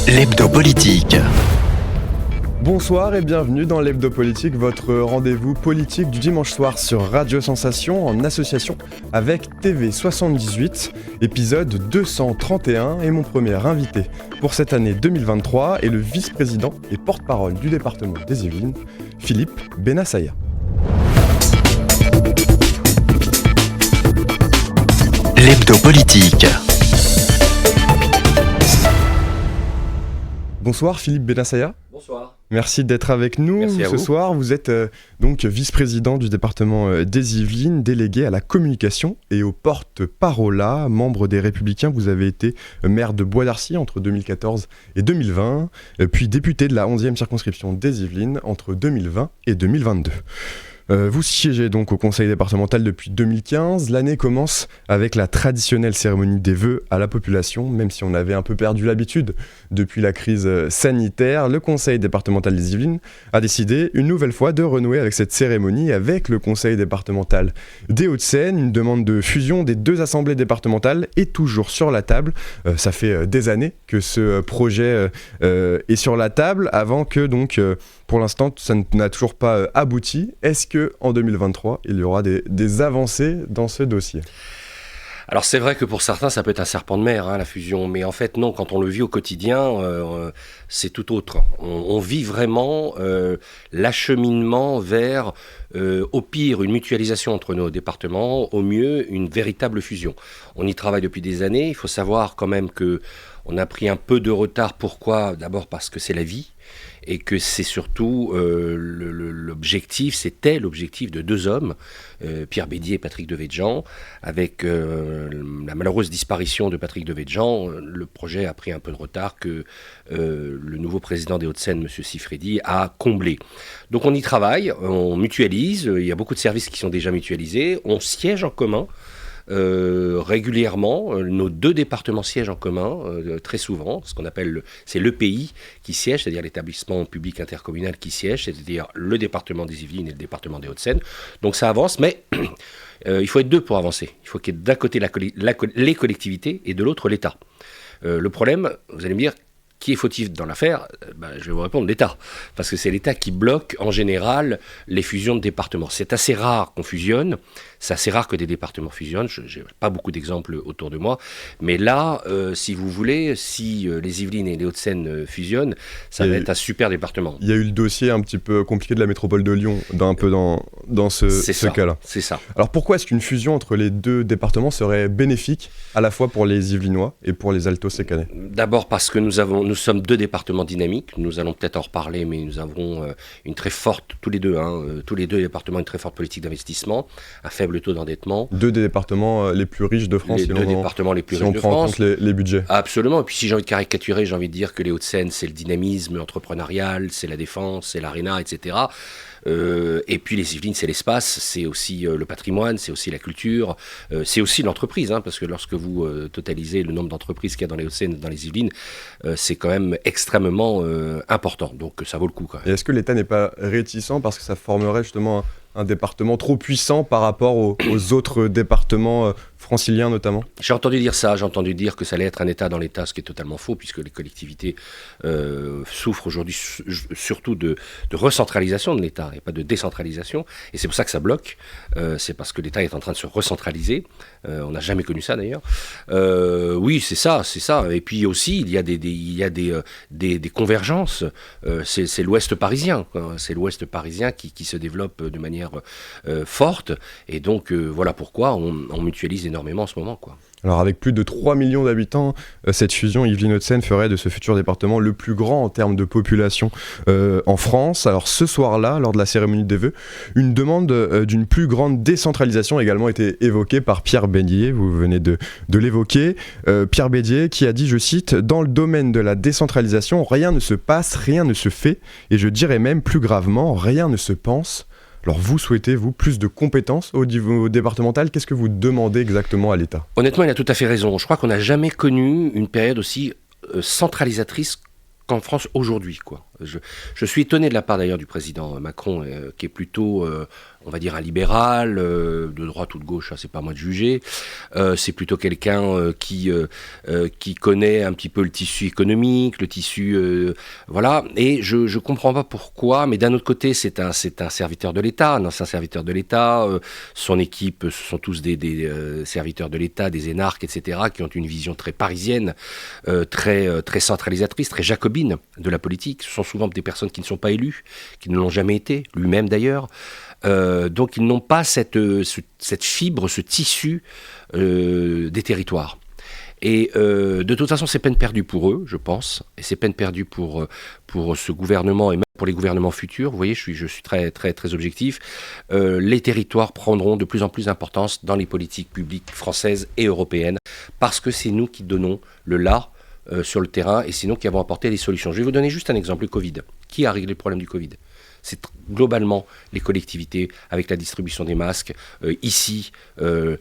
L'Hebdo Politique. Bonsoir et bienvenue dans l'Hebdo Politique, votre rendez-vous politique du dimanche soir sur Radio Sensation en association avec TV78, épisode 231 et mon premier invité pour cette année 2023 est le vice-président et porte-parole du département des Yvelines, Philippe Benassaïa. L'Hebdo Politique. Bonsoir Philippe Benassaïa. Bonsoir. Merci d'être avec nous ce soir. Vous êtes donc vice-président du département des Yvelines, délégué à la communication et au porte-parole, membre des Républicains. Vous avez été maire de Bois-d'Arcy entre 2014 et 2020, puis député de la 11e circonscription des Yvelines entre 2020 et 2022. Vous siégez donc au conseil départemental depuis 2015. L'année commence avec la traditionnelle cérémonie des vœux à la population, même si on avait un peu perdu l'habitude depuis la crise sanitaire. Le conseil départemental des Yvelines a décidé une nouvelle fois de renouer avec cette cérémonie avec le conseil départemental des Hauts-de-Seine. Une demande de fusion des deux assemblées départementales est toujours sur la table. Ça fait des années que ce projet est sur la table avant que donc... Pour l'instant, ça n'a toujours pas abouti. Est-ce qu'en 2023, il y aura des avancées dans ce dossier ? Alors c'est vrai que pour certains, ça peut être un serpent de mer, la fusion. Mais en fait, non, quand on le vit au quotidien, c'est tout autre. On vit vraiment l'acheminement vers, au pire, une mutualisation entre nos départements, au mieux, une véritable fusion. On y travaille depuis des années. Il faut savoir quand même qu'on a pris un peu de retard. Pourquoi ? D'abord parce que c'est la vie. Et que c'est surtout c'était l'objectif de deux hommes, Pierre Bédier et Patrick Devedjian. Avec la malheureuse disparition de Patrick Devedjian, le projet a pris un peu de retard que le nouveau président des Hauts-de-Seine, M. Siffredi, a comblé. Donc on y travaille, on mutualise, il y a beaucoup de services qui sont déjà mutualisés, on siège en commun. Régulièrement, nos deux départements siègent en commun, très souvent, ce qu'on appelle, c'est l'EPI qui siège, c'est-à-dire l'établissement public intercommunal qui siège, c'est-à-dire le département des Yvelines et le département des Hauts-de-Seine. Donc ça avance, mais il faut être deux pour avancer. Il faut qu'il y ait d'un côté les collectivités et de l'autre l'État. Le problème, vous allez me dire, qui est fautif dans l'affaire ? Je vais vous répondre, l'État. Parce que c'est l'État qui bloque, en général, les fusions de départements. C'est assez rare qu'on fusionne. C'est assez rare que des départements fusionnent. Je n'ai pas beaucoup d'exemples autour de moi. Mais là, si vous voulez, si les Yvelines et les Hauts-de-Seine fusionnent, ça va être un super département. Il y a eu le dossier un petit peu compliqué de la métropole de Lyon, dans ce cas-là. C'est ça. Alors pourquoi est-ce qu'une fusion entre les deux départements serait bénéfique, à la fois pour les Yvelinois et pour les Alto-Sécanais ? D'abord parce que nous sommes deux départements dynamiques. Nous allons peut-être en reparler, mais nous avons une très forte, tous les deux départements, une très forte politique d'investissement, un faible taux d'endettement. Deux des départements les plus riches de France, si on prend en compte les budgets. Absolument. Et puis si j'ai envie de caricaturer, j'ai envie de dire que les Hauts-de-Seine, c'est le dynamisme entrepreneurial, c'est la défense, c'est l'aréna, etc. Et puis les Yvelines, c'est l'espace, c'est aussi le patrimoine, c'est aussi la culture, c'est aussi l'entreprise, parce que lorsque vous totalisez le nombre d'entreprises qu'il y a dans les Hauts-de-Seine, dans les Yvelines, c'est quand même extrêmement important, donc ça vaut le coup quand même. Et est-ce que l'État n'est pas réticent parce que ça formerait justement un département trop puissant par rapport aux autres départements franciliens notamment ? J'ai entendu dire ça, j'ai entendu dire que ça allait être un État dans l'État, ce qui est totalement faux, puisque les collectivités souffrent aujourd'hui surtout de recentralisation de l'État et pas de décentralisation, et c'est pour ça que ça bloque, c'est parce que l'État est en train de se recentraliser, on n'a jamais connu ça d'ailleurs. Oui, c'est ça, et puis aussi il y a des convergences, c'est l'Ouest parisien, c'est l'Ouest parisien qui se développe de manière forte, et donc voilà pourquoi on mutualise énormément en ce moment, quoi. Alors avec plus de 3 millions d'habitants, cette fusion Yvelines-Hauts-de-Seine ferait de ce futur département le plus grand en termes de population en France. Alors ce soir-là, lors de la cérémonie des vœux, une demande d'une plus grande décentralisation a également été évoquée par Pierre Bédier, vous venez de l'évoquer. Pierre Bédier qui a dit, je cite, « Dans le domaine de la décentralisation, rien ne se passe, rien ne se fait, et je dirais même plus gravement, rien ne se pense ». Alors vous souhaitez, plus de compétences au niveau départemental. Qu'est-ce que vous demandez exactement à l'État ? Honnêtement, il a tout à fait raison. Je crois qu'on n'a jamais connu une période aussi centralisatrice qu'en France aujourd'hui, quoi. Je suis étonné de la part d'ailleurs du président Macron, qui est plutôt, on va dire, un libéral, de droite ou de gauche, c'est pas à moi de juger. C'est plutôt quelqu'un qui connaît un petit peu le tissu économique, le tissu... voilà, et je comprends pas pourquoi, mais d'un autre côté, c'est un serviteur de l'État, un ancien serviteur de l'État. Son équipe, ce sont tous des serviteurs de l'État, des énarques, etc., qui ont une vision très parisienne, très centralisatrice, très jacobine de la politique. Ce sont souvent des personnes qui ne sont pas élues, qui ne l'ont jamais été, lui-même d'ailleurs. Donc ils n'ont pas cette fibre, ce tissu des territoires. Et de toute façon, c'est peine perdue pour eux, je pense, et c'est peine perdue pour ce gouvernement et même pour les gouvernements futurs. Vous voyez, je suis très, très, très objectif. Les territoires prendront de plus en plus d'importance dans les politiques publiques françaises et européennes, parce que c'est nous qui donnons le là sur le terrain, et c'est nous qui avons apporté des solutions. Je vais vous donner juste un exemple, le Covid. Qui a réglé le problème du Covid ? C'est globalement les collectivités, avec la distribution des masques. Ici, le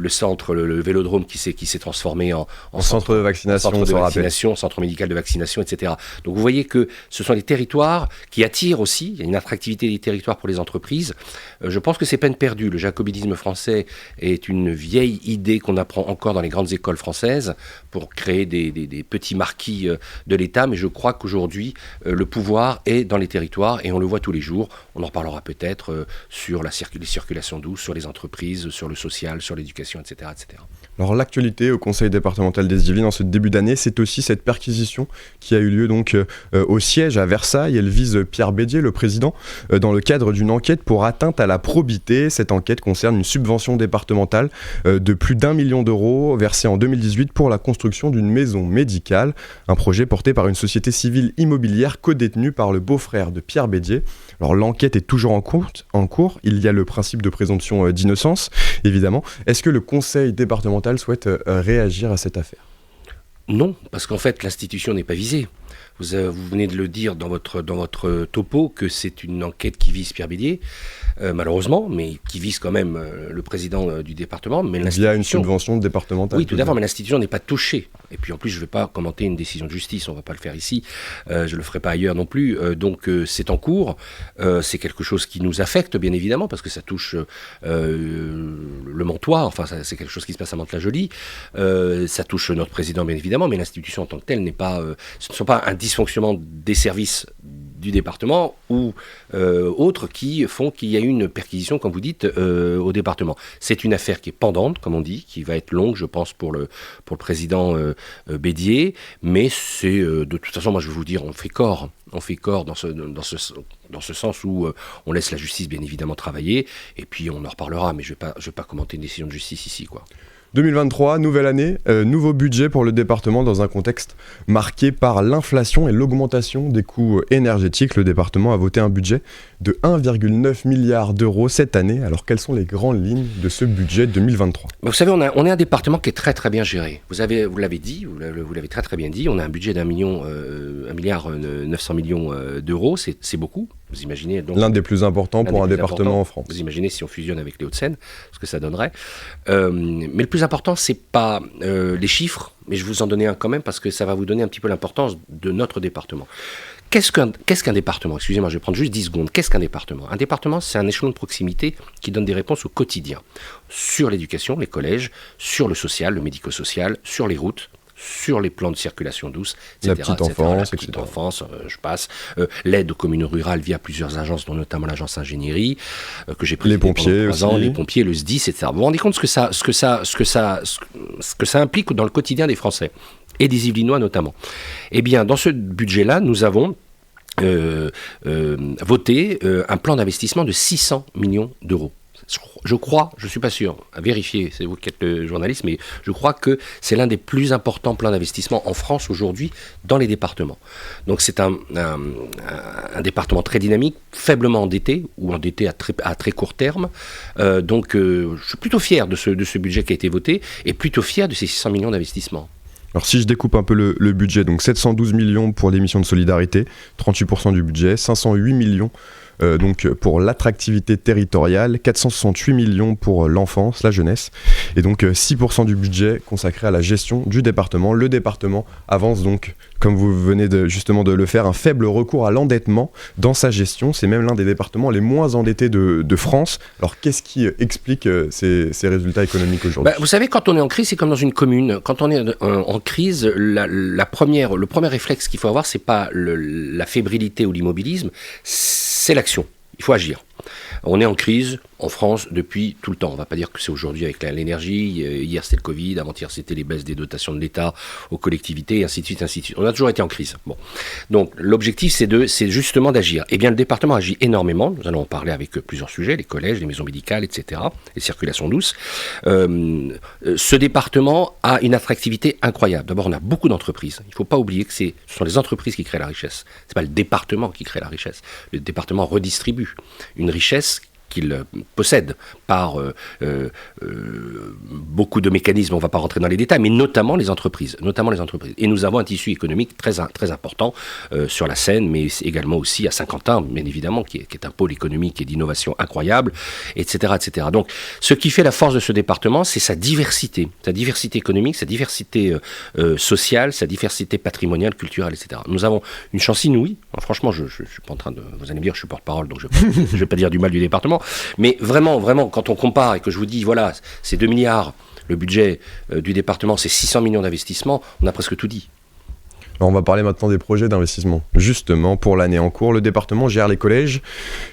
centre, le vélodrome qui s'est transformé en centre de vaccination, centre médical de vaccination, etc. Donc vous voyez que ce sont les territoires qui attirent aussi, il y a une attractivité des territoires pour les entreprises. Je pense que c'est peine perdue. Le jacobinisme français est une vieille idée qu'on apprend encore dans les grandes écoles françaises pour créer des petits marquis de l'État, mais je crois qu'aujourd'hui, le pouvoir est dans les territoires, et on le voit tous les jours. On en reparlera peut-être sur les circulations douces, sur les entreprises, sur le social, sur l'éducation, etc., etc. Alors l'actualité au Conseil départemental des Yvelines en ce début d'année, c'est aussi cette perquisition qui a eu lieu donc au siège à Versailles. Elle vise Pierre Bédier, le président, dans le cadre d'une enquête pour atteinte à la probité. Cette enquête concerne une subvention départementale de plus d'1 million d'euros versée en 2018 pour la construction d'une maison médicale. Un projet porté par une société civile immobilière codétenue par le beau-frère de Pierre Bédier. Alors l'enquête est toujours en cours. Il y a le principe de présomption d'innocence, évidemment. Est-ce que le Conseil départemental souhaite réagir à cette affaire ? Non, parce qu'en fait, l'institution n'est pas visée. Vous venez de le dire dans votre topo que c'est une enquête qui vise Pierre Bédier, malheureusement, mais qui vise quand même le président du département. Mais via une subvention départementale. Oui, tout d'abord, mais l'institution n'est pas touchée. Et puis en plus, je ne vais pas commenter une décision de justice, on ne va pas le faire ici, je ne le ferai pas ailleurs non plus. Donc c'est en cours, c'est quelque chose qui nous affecte bien évidemment, parce que ça touche le Montois, enfin c'est quelque chose qui se passe à Mantes-la-Jolie, ça touche notre président bien évidemment, mais l'institution en tant que telle n'est pas, ce ne sont pas un dysfonctionnement des services du département ou autres qui font qu'il y a eu une perquisition, comme vous dites, au département. C'est une affaire qui est pendante, comme on dit, qui va être longue, je pense, pour le président Bédier, mais c'est, de toute façon, moi je vais vous dire, on fait corps dans ce sens où on laisse la justice, bien évidemment, travailler, et puis on en reparlera, mais je vais pas commenter une décision de justice ici, quoi. 2023, nouvelle année, nouveau budget pour le département dans un contexte marqué par l'inflation et l'augmentation des coûts énergétiques. Le département a voté un budget de 1,9 milliard d'euros cette année. Alors quelles sont les grandes lignes de ce budget 2023 ? Vous savez, on est un département qui est très très bien géré. Vous l'avez dit, vous l'avez très très bien dit, on a un budget d'1 milliard 900 millions d'euros, c'est beaucoup. Vous imaginez donc l'un des plus importants pour un département en France. Vous imaginez si on fusionne avec les Hauts-de-Seine, ce que ça donnerait. Mais le plus important, c'est pas les chiffres, mais je vais vous en donner un quand même parce que ça va vous donner un petit peu l'importance de notre département. Qu'est-ce qu'un département ? Excusez-moi, je vais prendre juste 10 secondes. Qu'est-ce qu'un département ? Un département, c'est un échelon de proximité qui donne des réponses au quotidien. Sur l'éducation, les collèges, sur le social, le médico-social, sur les routes, sur les plans de circulation douce, etc. La petite enfance, je passe. L'aide aux communes rurales via plusieurs agences, dont notamment l'agence ingénierie, que j'ai présidée pendant 3 ans, les pompiers, le SDIS, etc. Vous vous rendez compte ce que ça implique dans le quotidien des Français, et des Yvelinois notamment. Eh bien, dans ce budget-là, nous avons voté un plan d'investissement de 600 millions d'euros. Je crois, je ne suis pas sûr, à vérifier, c'est vous qui êtes le journaliste, mais je crois que c'est l'un des plus importants plans d'investissement en France aujourd'hui dans les départements. Donc c'est un département très dynamique, faiblement endetté, ou endetté à très court terme. Donc je suis plutôt fier de ce budget qui a été voté, et plutôt fier de ces 600 millions d'investissements. Alors si je découpe un peu le budget, donc 712 millions pour les missions de solidarité, 38% du budget, 508 millions donc pour l'attractivité territoriale, 468 millions pour l'enfance, la jeunesse, et donc 6% du budget consacré à la gestion du département. Le département avance donc, comme vous venez justement de le faire, un faible recours à l'endettement dans sa gestion. C'est même l'un des départements les moins endettés de France. Alors qu'est-ce qui explique ces résultats économiques aujourd'hui ? Vous savez, quand on est en crise, c'est comme dans une commune. Quand on est en crise, le premier réflexe qu'il faut avoir, c'est pas la fébrilité ou l'immobilisme, c'est l'action. Il faut agir. On est en crise en France depuis tout le temps. On ne va pas dire que c'est aujourd'hui avec l'énergie. Hier, c'était le Covid. Avant-hier, c'était les baisses des dotations de l'État aux collectivités, et ainsi de suite, ainsi de suite. On a toujours été en crise. Bon. Donc, l'objectif, c'est justement d'agir. Eh bien, le département agit énormément. Nous allons en parler avec plusieurs sujets, les collèges, les maisons médicales, etc., les circulations douces. Ce département a une attractivité incroyable. D'abord, on a beaucoup d'entreprises. Il ne faut pas oublier que ce sont les entreprises qui créent la richesse. Ce n'est pas le département qui crée la richesse. Le département redistribue une richesse qu'il possède par beaucoup de mécanismes, on ne va pas rentrer dans les détails, mais notamment les entreprises. Et nous avons un tissu économique très important sur la Seine, mais également aussi à Saint-Quentin, bien évidemment, qui est un pôle économique et d'innovation incroyable, etc., etc. Donc, ce qui fait la force de ce département, c'est sa diversité économique, sa diversité sociale, sa diversité patrimoniale, culturelle, etc. Nous avons une chance inouïe. Alors, franchement, je suis pas en train de... Vous allez me dire, je suis porte-parole, donc je ne vais pas dire du mal du département. Mais vraiment, quand on compare et que je vous dis, voilà, c'est 2 milliards, le budget du département, c'est 600 millions d'investissements, on a presque tout dit. Alors on va parler maintenant des projets d'investissement. Justement, pour l'année en cours, le département gère les collèges.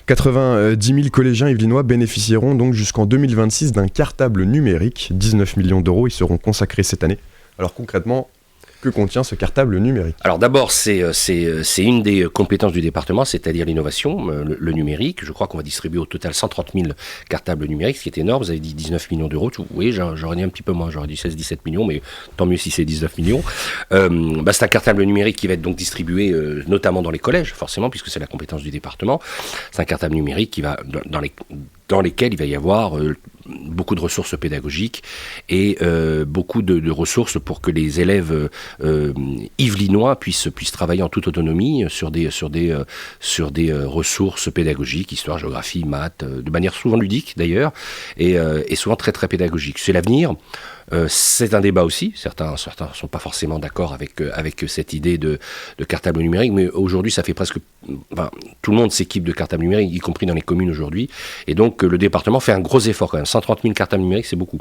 90 000 collégiens yvelinois bénéficieront donc jusqu'en 2026 d'un cartable numérique. 19 millions d'euros y seront consacrés cette année. Alors concrètement, que contient ce cartable numérique ? Alors d'abord, c'est une des compétences du département, c'est-à-dire l'innovation, le numérique. Je crois qu'on va distribuer au total 130 000 cartables numériques, ce qui est énorme. Vous avez dit 19 millions d'euros. Oui, j'aurais dit un petit peu moins, j'aurais dit 16-17 millions, mais tant mieux si c'est 19 millions. C'est un cartable numérique qui va être donc distribué notamment dans les collèges, forcément, puisque c'est la compétence du département. C'est un cartable numérique qui va dans lesquels il va y avoir beaucoup de ressources pédagogiques et beaucoup de ressources pour que les élèves yvelinois puissent travailler en toute autonomie sur des ressources pédagogiques, histoire, géographie, maths, de manière souvent ludique d'ailleurs, et souvent très très pédagogique. C'est l'avenir. C'est un débat aussi, certains ne sont pas forcément d'accord avec cette idée de cartable numérique, mais aujourd'hui ça fait tout le monde s'équipe de cartable numérique, y compris dans les communes aujourd'hui, et donc le département fait un gros effort quand même. 130 000 cartables numériques, c'est beaucoup.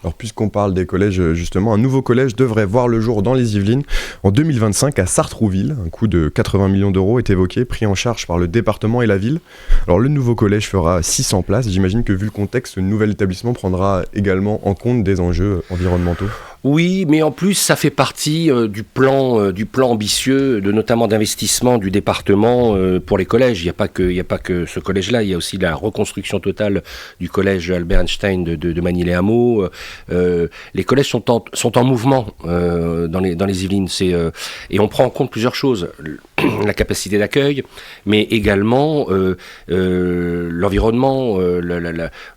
Alors puisqu'on parle des collèges justement, un nouveau collège devrait voir le jour dans les Yvelines en 2025 à Sartrouville. Un coût de 80 millions d'euros est évoqué, pris en charge par le département et la ville. Alors le nouveau collège fera 600 places. J'imagine que vu le contexte, ce nouvel établissement prendra également en compte des enjeux environnementaux. Oui, mais en plus, ça fait partie du plan ambitieux, notamment d'investissement du département pour les collèges. Il n'y a pas que ce collège-là, il y a aussi la reconstruction totale du collège Albert Einstein de Magny-les-Hameaux. Les collèges sont en mouvement dans les Yvelines, et on prend en compte plusieurs choses. La capacité d'accueil, mais également l'environnement,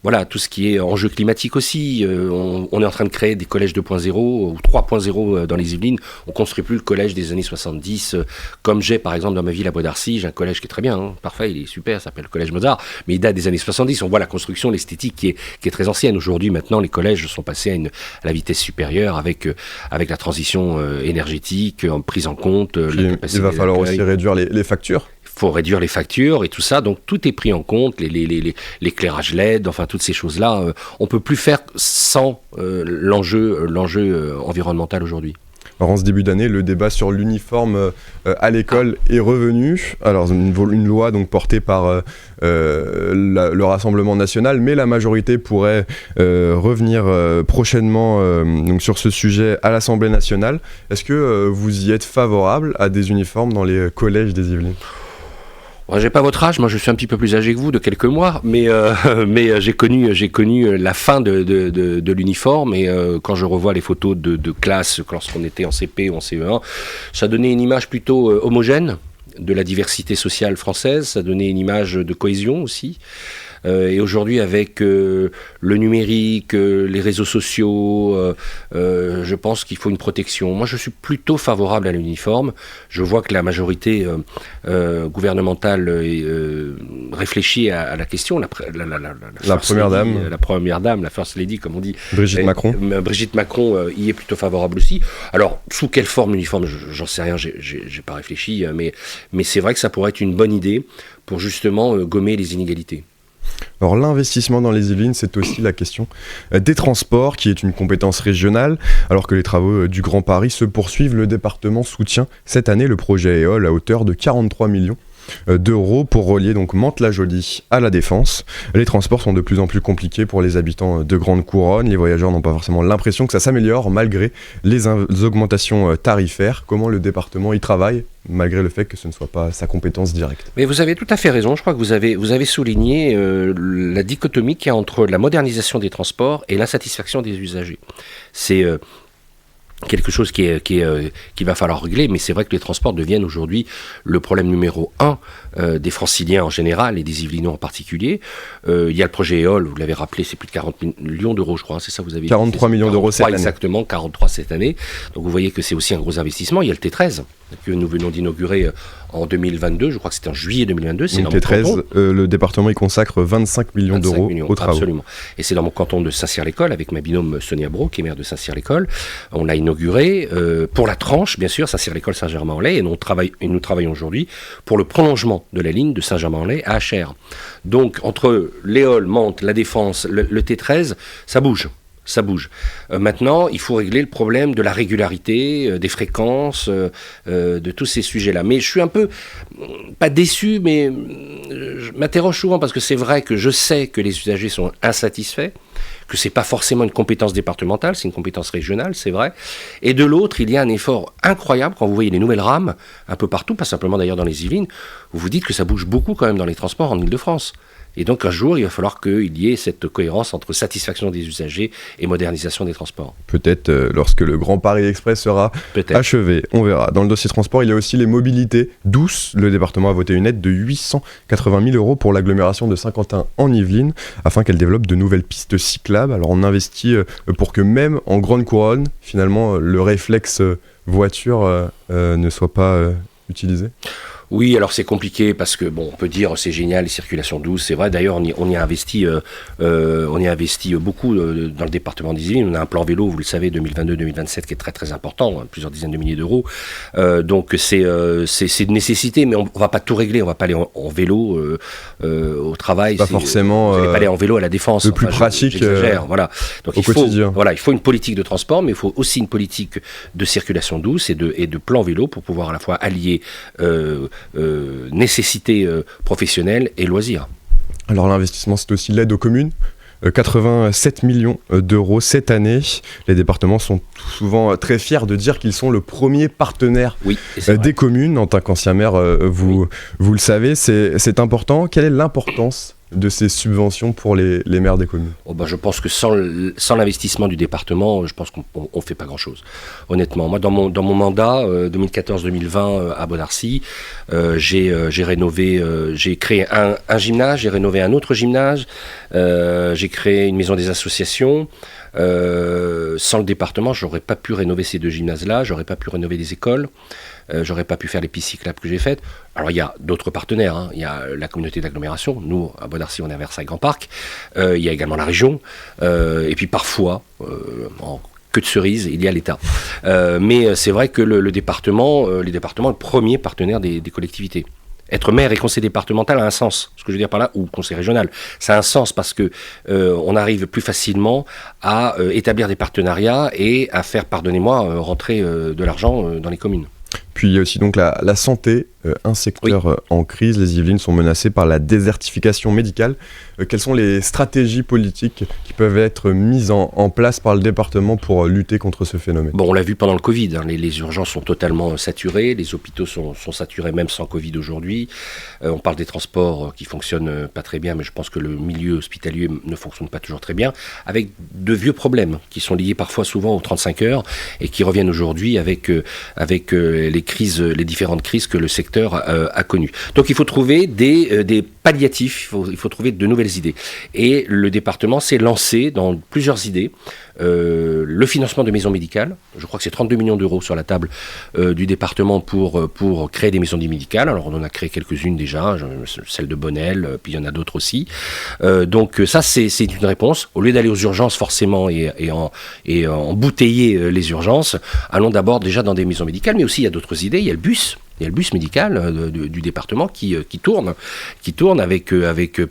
voilà, tout ce qui est enjeu climatique aussi. On est en train de créer des collèges 2.0 ou 3.0 dans les Yvelines. On ne construit plus le collège des années 70, comme j'ai par exemple dans ma ville à Bois d'Arcy. J'ai un collège qui est très bien, parfait, il est super, ça s'appelle le collège Mozart, mais il date des années 70. On voit la construction, l'esthétique qui est très ancienne. Aujourd'hui, maintenant, les collèges sont passés à la vitesse supérieure avec la transition énergétique, prise en compte. Il va falloir aussi réduire les factures. Il faut réduire les factures et tout ça, donc tout est pris en compte, l'éclairage LED, enfin toutes ces choses-là. On ne peut plus faire sans l'enjeu environnemental aujourd'hui. Alors en ce début d'année, le débat sur l'uniforme à l'école est revenu. Alors une loi donc portée par le Rassemblement national, mais la majorité pourrait revenir prochainement donc sur ce sujet à l'Assemblée nationale. Est-ce que vous y êtes favorable à des uniformes dans les collèges des Yvelines ? J'ai pas votre âge, moi je suis un petit peu plus âgé que vous de quelques mois, mais j'ai connu la fin de l'uniforme, et quand je revois les photos de classe lorsqu'on était en CP ou en CE1, ça donnait une image plutôt homogène de la diversité sociale française, ça donnait une image de cohésion aussi. Et aujourd'hui, avec le numérique, les réseaux sociaux, je pense qu'il faut une protection. Moi, je suis plutôt favorable à l'uniforme. Je vois que la majorité gouvernementale réfléchit à la question. La première dame. La première dame, la First Lady, comme on dit. Brigitte Macron. Brigitte Macron y est plutôt favorable aussi. Alors, sous quelle forme uniforme, j'en sais rien, j'ai pas réfléchi, mais c'est vrai que ça pourrait être une bonne idée pour justement gommer les inégalités. Alors l'investissement dans les Yvelines, c'est aussi la question des transports, qui est une compétence régionale. Alors que les travaux du Grand Paris se poursuivent, le département soutient cette année le projet EOL à hauteur de 43 millions d'euros pour relier donc Mantes-la-Jolie à la Défense. Les transports sont de plus en plus compliqués pour les habitants de Grande Couronne. Les voyageurs n'ont pas forcément l'impression que ça s'améliore malgré les augmentations tarifaires. Comment le département y travaille malgré le fait que ce ne soit pas sa compétence directe? Mais vous avez tout à fait raison. Je crois que vous avez souligné la dichotomie qu'il y a entre la modernisation des transports et l'insatisfaction des usagers. C'est quelque chose qu'il va falloir régler, mais c'est vrai que les transports deviennent aujourd'hui le problème numéro 1 des Franciliens en général et des Yvelinois en particulier. Il y a le projet EOL, vous l'avez rappelé, c'est plus de 40 millions d'euros, je crois, c'est ça vous avez 43 millions d'euros cette année. Exactement, 43 cette année. Donc vous voyez que c'est aussi un gros investissement. Il y a le T13 que nous venons d'inaugurer en 2022, je crois que c'était en juillet 2022. C'est dans le T13, le département y consacre 25 millions d'euros aux travaux. Absolument. Et c'est dans mon canton de Saint-Cyr-l'École, avec ma binôme Sonia Brault, qui est maire de Saint-Cyr-l'École. On l'a inauguré pour la tranche, bien sûr, Saint-Cyr-l'École, Saint-Germain-en-Laye, et nous travaillons aujourd'hui pour le prolongement de la ligne de Saint-Germain-en-Laye à Achères. Donc, entre l'Éole, Mantes, la Défense, le T13, ça bouge. Ça bouge. Maintenant, il faut régler le problème de la régularité, des fréquences, de tous ces sujets-là. Mais je suis un peu, pas déçu, mais je m'interroge souvent parce que c'est vrai que je sais que les usagers sont insatisfaits, que c'est pas forcément une compétence départementale, c'est une compétence régionale, c'est vrai. Et de l'autre, il y a un effort incroyable quand vous voyez les nouvelles rames, un peu partout, pas simplement d'ailleurs dans les Yvelines, vous vous dites que ça bouge beaucoup quand même dans les transports en Ile-de-France. Et donc un jour, il va falloir qu'il y ait cette cohérence entre satisfaction des usagers et modernisation des transports. Peut-être lorsque le Grand Paris Express sera achevé, on verra. Dans le dossier transport, il y a aussi les mobilités douces. Le département a voté une aide de 880 000 euros pour l'agglomération de Saint-Quentin en Yvelines, afin qu'elle développe de nouvelles pistes cyclables. Alors on investit pour que même en Grande Couronne, finalement, le réflexe voiture ne soit pas utilisé. Oui, alors c'est compliqué parce que bon, on peut dire c'est génial les circulations douces, c'est vrai. D'ailleurs, on y a investi beaucoup dans le département des Yvelines. On a un plan vélo, vous le savez, 2022-2027 qui est très très important, plusieurs dizaines de milliers d'euros. Donc c'est une nécessité, mais on va pas tout régler. On va pas aller en vélo au travail. Pas forcément. Vous n'allez pas aller en vélo à la Défense. Le plus pratique. Voilà. Donc au quotidien. Il faut une politique de transport, mais il faut aussi une politique de circulation douce et de plan vélo pour pouvoir à la fois allier nécessité professionnelle et loisirs. Alors l'investissement, c'est aussi l'aide aux communes. 87 millions d'euros cette année. Les départements sont souvent très fiers de dire qu'ils sont le premier partenaire des communes. En tant qu'ancien maire, vous le savez, c'est important. Quelle est l'importance de ces subventions pour les maires des communes? Je pense que sans l'investissement du département, je pense qu'on ne fait pas grand-chose. Honnêtement, moi, dans mon mandat 2014-2020 à Beaudarcy, j'ai rénové, j'ai créé un gymnase, j'ai rénové un autre gymnase, j'ai créé une maison des associations. Sans le département, j'aurais pas pu rénover ces deux gymnases-là, j'aurais pas pu rénover des écoles, j'aurais pas pu faire les pistes cyclables que j'ai faites. Alors il y a d'autres partenaires, il y a la communauté d'agglomération, nous à Beaudarcy on est à Versailles Grand Parc, il y a également la région, et puis parfois, en queue de cerise, il y a l'État. Mais c'est vrai que les départements est le premier partenaire des collectivités. Être maire et conseiller départemental a un sens, ce que je veux dire par là, ou conseiller régional. Ça a un sens parce que on arrive plus facilement à établir des partenariats et à faire, pardonnez-moi, rentrer de l'argent dans les communes. Puis il y a aussi donc la santé, un secteur en crise. Les Yvelines sont menacées par la désertification médicale. Quelles sont les stratégies politiques qui peuvent être mises en place par le département pour lutter contre ce phénomène? On l'a vu pendant le Covid, les urgences sont totalement saturées, les hôpitaux sont saturés même sans Covid aujourd'hui. On parle des transports qui fonctionnent pas très bien, mais je pense que le milieu hospitalier ne fonctionne pas toujours très bien, avec de vieux problèmes qui sont liés parfois souvent aux 35 heures et qui reviennent aujourd'hui avec les différentes crises que le secteur secteur a connu. Donc il faut trouver des palliatifs, il faut trouver de nouvelles idées. Et le département s'est lancé dans plusieurs idées. Le financement de maisons médicales, je crois que c'est 32 millions d'euros sur la table du département pour créer des maisons médicales. Alors on en a créé quelques-unes déjà, celle de Bonnel, puis il y en a d'autres aussi. Donc ça c'est une réponse. Au lieu d'aller aux urgences forcément et embouteiller les urgences, allons d'abord déjà dans des maisons médicales, mais aussi il y a d'autres idées, il y a le bus. Il y a le bus médical du département qui tourne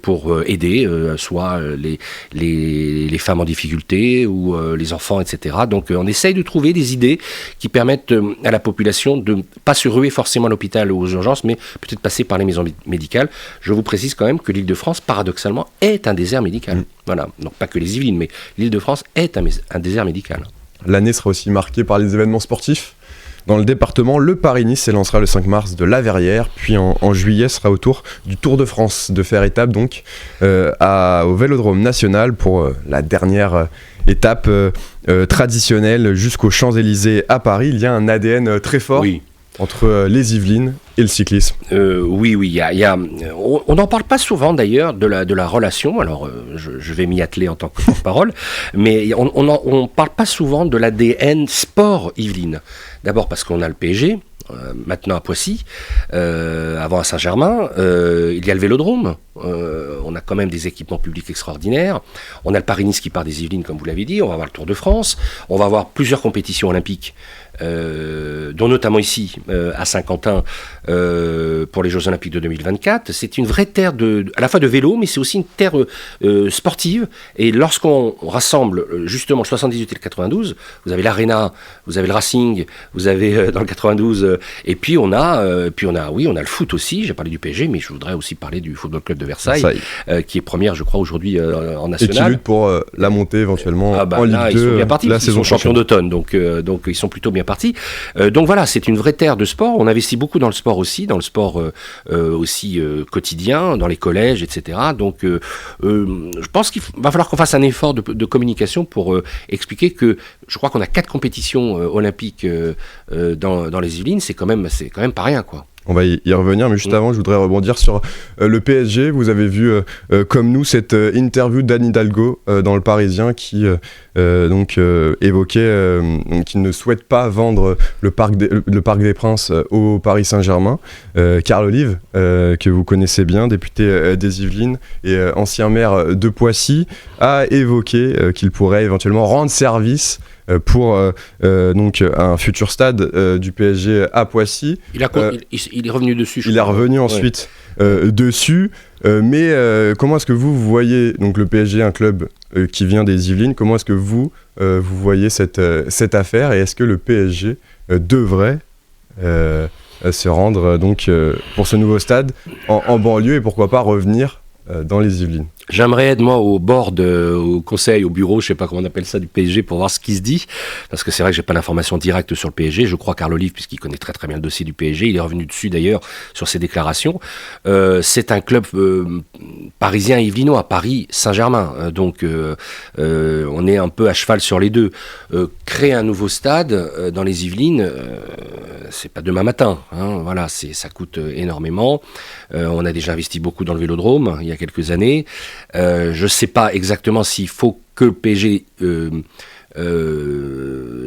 pour aider soit les femmes en difficulté ou les enfants, etc. Donc on essaye de trouver des idées qui permettent à la population de ne pas se ruer forcément à l'hôpital ou aux urgences, mais peut-être passer par les maisons médicales. Je vous précise quand même que l'Île-de-France, paradoxalement, est un désert médical. Voilà, donc pas que les Yvelines, mais l'Île-de-France est un désert médical. L'année sera aussi marquée par les événements sportifs. Dans le département, le Paris-Nice s'élancera le 5 mars de La Verrière, puis en juillet sera au tour du Tour de France de faire étape donc au Vélodrome National pour la dernière étape traditionnelle jusqu'aux Champs-Élysées à Paris. Il y a un ADN très fort entre les Yvelines et le cyclisme. Oui, on n'en parle pas souvent d'ailleurs de la relation, alors je vais m'y atteler en tant que porte-parole, mais on ne parle pas souvent de l'ADN sport Yvelines. D'abord parce qu'on a le PSG, maintenant à Poissy, avant à Saint-Germain, il y a le Vélodrome, on a quand même des équipements publics extraordinaires, on a le Paris-Nice qui part des Yvelines comme vous l'avez dit, on va avoir le Tour de France, on va avoir plusieurs compétitions olympiques, dont notamment ici à Saint-Quentin pour les Jeux Olympiques de 2024. C'est une vraie terre à la fois de vélo, mais c'est aussi une terre sportive. Et lorsqu'on rassemble justement le 78 et le 92, vous avez l'Arena, vous avez le Racing, vous avez dans le 92, et puis on a le foot aussi. J'ai parlé du PSG, mais je voudrais aussi parler du Football Club de Versailles. Qui est première, je crois, aujourd'hui en national. Et qui lutte pour la montée éventuellement en Ligue 2. Ils sont bien partis, ils sont champions d'automne, donc ils sont plutôt bien partis. Donc voilà, c'est une vraie terre de sport. On investit beaucoup dans le sport aussi quotidien, dans les collèges, etc. Donc je pense qu'il va falloir qu'on fasse un effort de communication pour expliquer que je crois qu'on a 4 compétitions olympiques dans les Yvelines, c'est quand même pas rien, quoi. On va y revenir, mais juste avant, je voudrais rebondir sur le PSG. Vous avez vu, comme nous, cette interview d'Anne Hidalgo dans Le Parisien qui évoquait qu'il ne souhaite pas vendre le Parc des Princes au Paris Saint-Germain. Carl Olive, que vous connaissez bien, député des Yvelines et ancien maire de Poissy, a évoqué qu'il pourrait éventuellement rendre service pour un futur stade du PSG à Poissy. Il est revenu dessus. Il est revenu ensuite dessus. Mais comment est-ce que vous voyez donc le PSG, un club qui vient des Yvelines, comment est-ce que vous voyez cette affaire, et est-ce que le PSG devrait se rendre pour ce nouveau stade en banlieue, et pourquoi pas revenir dans les Yvelines? J'aimerais être, moi, au board, au conseil, au bureau, je sais pas comment on appelle ça, du PSG, pour voir ce qui se dit, parce que c'est vrai que j'ai pas l'information directe sur le PSG. Je crois Carl Olive, puisqu'il connaît très très bien le dossier du PSG, il est revenu dessus d'ailleurs sur ses déclarations. C'est un club parisien et yvelinois, Paris Saint-Germain, donc on est un peu à cheval sur les deux. Créer un nouveau stade dans les Yvelines, c'est pas demain matin, hein, voilà, ça coûte énormément. On a déjà investi beaucoup dans le Vélodrome il y a quelques années. Je ne sais pas exactement s'il faut que le PSG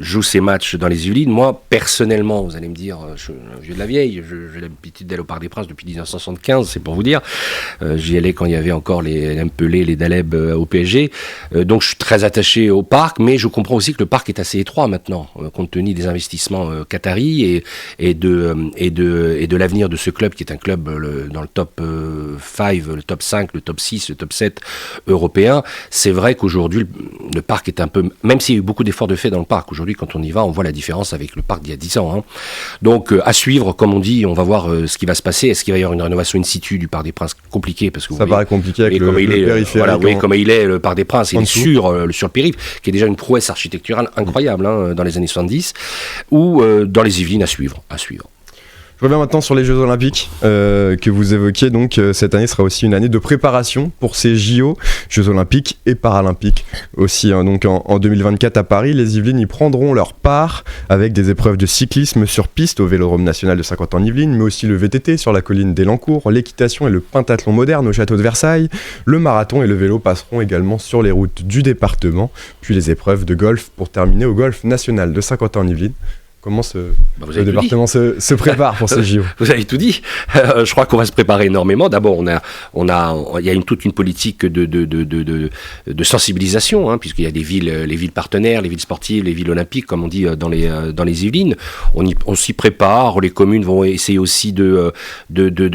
joue ses matchs dans les Yvelines. Moi, personnellement, vous allez me dire, je suis un vieux de la vieille, j'ai l'habitude d'aller au Parc des Princes depuis 1975, c'est pour vous dire. J'y allais quand il y avait encore les Mpelé, les Daleb au PSG. Donc je suis très attaché au parc, mais je comprends aussi que le parc est assez étroit maintenant, compte tenu des investissements qataris et de l'avenir de ce club, qui est un club dans le top 5, le top 5, le top 6, le top 7 européen. C'est vrai qu'aujourd'hui, le parc est un peu... Même s'il y a eu beaucoup d'efforts de fait dans le parc, aujourd'hui, quand on y va, on voit la différence avec le parc d'il y a 10 ans. Hein. Donc, à suivre, comme on dit, on va voir ce qui va se passer. Est-ce qu'il va y avoir une rénovation in situ du Parc des Princes? Compliqué, parce que ça paraît compliqué avec le périphérique. Voilà, vous voyez comment il est, le Parc des Princes, il est sur le périph', qui est déjà une prouesse architecturale incroyable dans les années 70, ou dans les Yvelines à suivre. Je reviens maintenant sur les Jeux Olympiques que vous évoquiez. Donc cette année sera aussi une année de préparation pour ces JO, Jeux Olympiques et Paralympiques aussi. Donc en 2024 à Paris, les Yvelines y prendront leur part avec des épreuves de cyclisme sur piste au Vélodrome national de Saint-Quentin-en-Yvelines, mais aussi le VTT sur la colline d'Elancourt, l'équitation et le pentathlon moderne au château de Versailles. Le marathon et le vélo passeront également sur les routes du département, puis les épreuves de golf pour terminer au golf national de Saint-Quentin-en-Yvelines. Comment le département se prépare pour ces JO? Vous avez tout dit. Je crois qu'on va se préparer énormément. D'abord, il y a toute une politique de sensibilisation, puisqu'il y a les villes partenaires, les villes sportives, les villes olympiques, comme on dit dans les Yvelines. On s'y prépare. Les communes vont essayer aussi de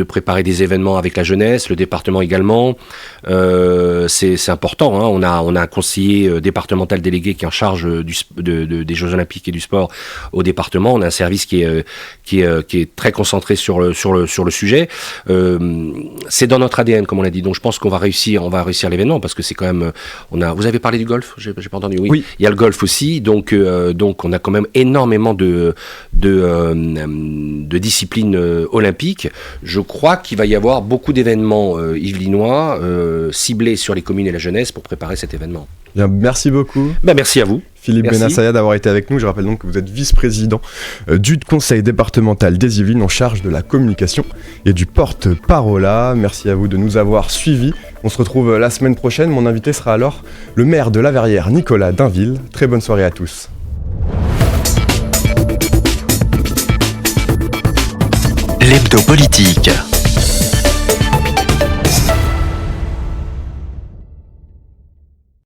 préparer des événements avec la jeunesse, le département également. C'est important. On a un conseiller départemental délégué qui est en charge des Jeux Olympiques et du sport au département. On a un service qui est très concentré sur le sujet. C'est dans notre ADN, comme on l'a dit. Donc je pense qu'on va réussir l'événement, parce que c'est quand même. Vous avez parlé du golf, j'ai pas entendu. Oui. Il y a le golf aussi. Donc on a quand même énormément de disciplines olympiques. Je crois qu'il va y avoir beaucoup d'événements yvelinois ciblés sur les communes et la jeunesse pour préparer cet événement. Bien, merci beaucoup. Merci à vous. Philippe Benassaya d'avoir été avec nous. Je rappelle donc que vous êtes vice-président du conseil départemental des Yvelines en charge de la communication et du porte-parole. Merci à vous de nous avoir suivis. On se retrouve la semaine prochaine. Mon invité sera alors le maire de La Verrière, Nicolas Dainville. Très bonne soirée à tous. L'hebdo politique.